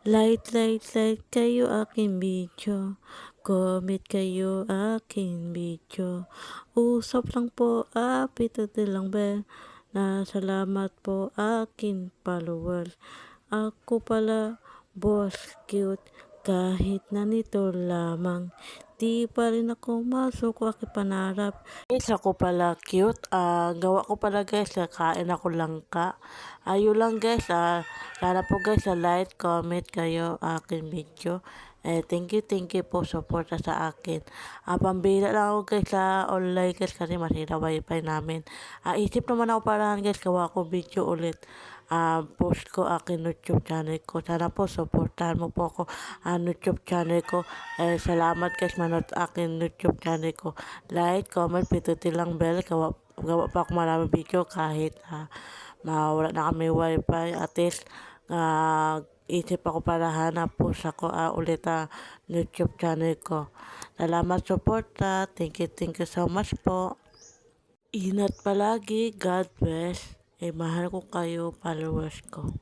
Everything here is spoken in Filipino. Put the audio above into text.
Like kayo aking video. Comment kayo aking video. Usap lang po, pindutin lang bell. Salamat po aking followers. Ako pala, boss cute. Kahit na nito lamang, di pa rin ako masok aking pangarap. Guys, ako pala cute. Gawa ko pala guys, kain ako langka. Ayun lang guys, sana po guys, like, comment kayo aking video. Thank you po suporta sa akin. Pambira lang ako guys sa online guys kasi masira wifi namin. Isip naman ako parahan guys, gawa ko video ulit. Post ko aking YouTube channel ko. Sana po supportahan mo po ako YouTube channel ko. Salamat guys manood aking YouTube channel ko. Like, comment, pindutin lang bell. Gawa pa ako maraming video kahit wala na kami wifi. At least isip ako para hanap po sa ko ulit YouTube channel ko. Salamat suporta. Thank you so much po. Ingat palagi. God bless. Mahal ko kayo, followers ko.